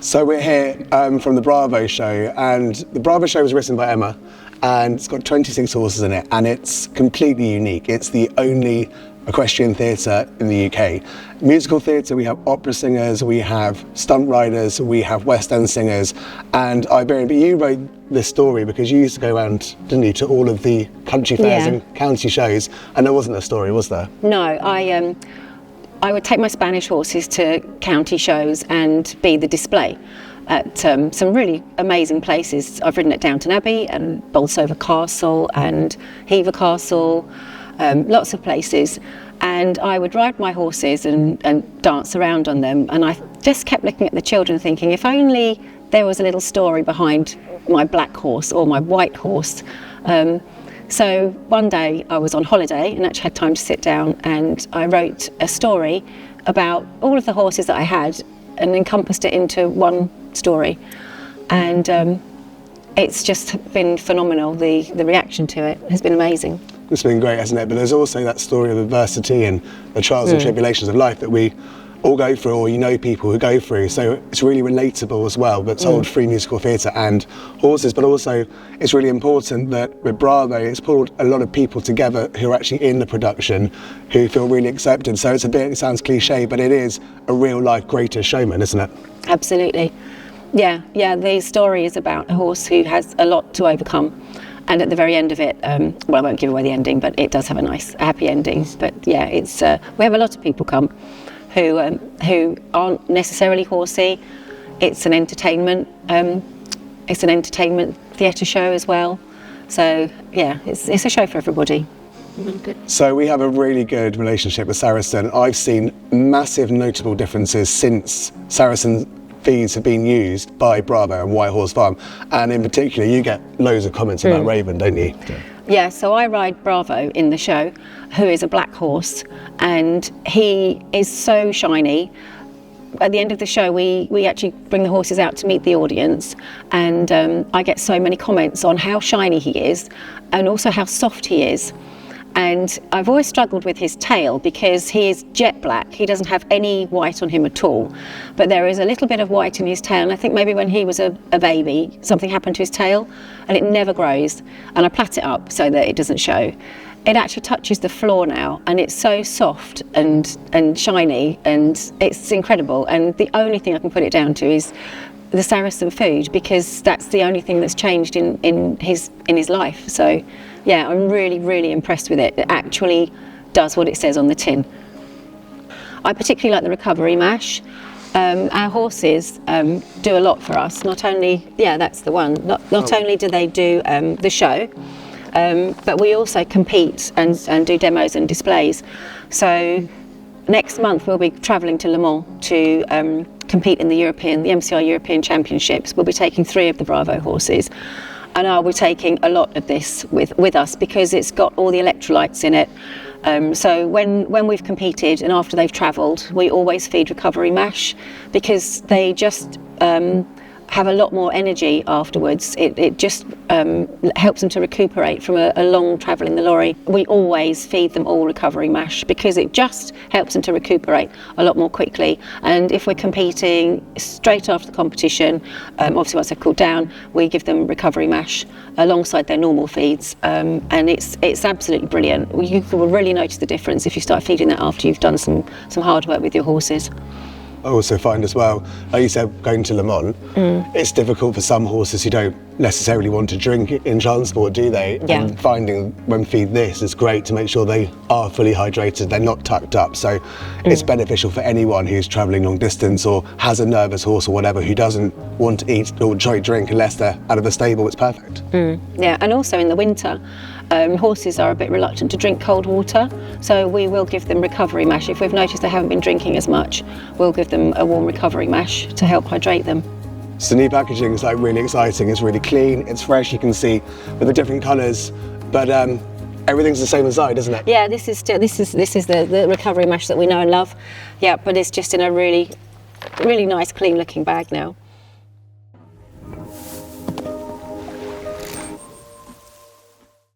So we're here from the Bravo show, and the Bravo show was written by Emma, and it's got 26 horses in it, and it's completely unique. It's the only equestrian theatre in the UK. Musical theatre, we have opera singers, we have stunt riders, we have West End singers, and but you wrote this story because you used to go around, didn't you, to all of the country fairs and county shows, and there wasn't a story, was there? No, I would take my Spanish horses to county shows and be the display at some really amazing places. I've ridden at Downton Abbey and Bolsover Castle and Hever Castle, lots of places. And I would ride my horses and dance around on them. And I just kept looking at the children thinking, if only there was a little story behind my black horse or my white horse. So one day I was on holiday and actually had time to sit down, and I wrote a story about all of the horses that I had and encompassed it into one story. And it's just been phenomenal. The reaction to it has been amazing. It's been great, hasn't it? But there's also that story of adversity and the trials and tribulations of life that we all go through, or you know people who go through. So it's really relatable as well, but told through musical theatre and horses. But also it's really important that with Bravo, it's pulled a lot of people together who are actually in the production, who feel really accepted. So it sounds cliche, but it is a real life Greatest Showman, isn't it? Absolutely. Yeah, the story is about a horse who has a lot to overcome. And at the very end of it, well, I won't give away the ending, but it does have a nice, happy ending. But yeah, it's we have a lot of people come who aren't necessarily horsey. It's an entertainment. It's an entertainment theatre show as well. So yeah, it's a show for everybody. So we have a really good relationship with Saracen. I've seen massive notable differences since Saracen feeds have been used by Bravo and White Horse Farm, and in particular you get loads of comments about Raven, don't you? Yeah, so I ride Bravo in the show, who is a black horse, and he is so shiny. At the end of the show we actually bring the horses out to meet the audience, and I get so many comments on how shiny he is and also how soft he is. And I've always struggled with his tail because he is jet black. He doesn't have any white on him at all. But there is a little bit of white in his tail. And I think maybe when he was a baby, something happened to his tail and it never grows. And I plait it up so that it doesn't show. It actually touches the floor now, and it's so soft and shiny, and it's incredible. And the only thing I can put it down to is the Saracen food, because that's the only thing that's changed in his life. So yeah, I'm really, really impressed with it. It actually does what it says on the tin. I particularly like the recovery mash. Our horses do a lot for us. Not only, that's the one. Not only do they do the show, but we also compete and do demos and displays. So next month we'll be travelling to Le Mans to compete in the MCI European Championships. We'll be taking 3 of the Bravo horses. And I'll be taking a lot of this with us because it's got all the electrolytes in it. So when we've competed and after they've travelled, we always feed recovery mash because they just have a lot more energy afterwards. It just helps them to recuperate from a long travel in the lorry. We always feed them all recovery mash because it just helps them to recuperate a lot more quickly. And if we're competing straight after the competition, obviously once they've cooled down, we give them recovery mash alongside their normal feeds, and it's absolutely brilliant. You will really notice the difference if you start feeding that after you've done some hard work with your horses. I also find as well, like you said, going to Le Mans, it's difficult for some horses who don't necessarily want to drink in transport, do they? Yeah. And finding when feed this is great to make sure they are fully hydrated, they're not tucked up. So it's beneficial for anyone who's travelling long distance or has a nervous horse or whatever who doesn't want to eat or try to drink unless they're out of the stable. It's perfect. Yeah, and also in the winter, horses are a bit reluctant to drink cold water, so we will give them recovery mash. If we've noticed they haven't been drinking as much, we'll give them a warm recovery mash to help hydrate them. So the new packaging is like really exciting. It's really clean, it's fresh, you can see with the different colours, but everything's the same inside, isn't it? Yeah, this is the recovery mash that we know and love. Yeah, but it's just in a really nice, clean looking bag now.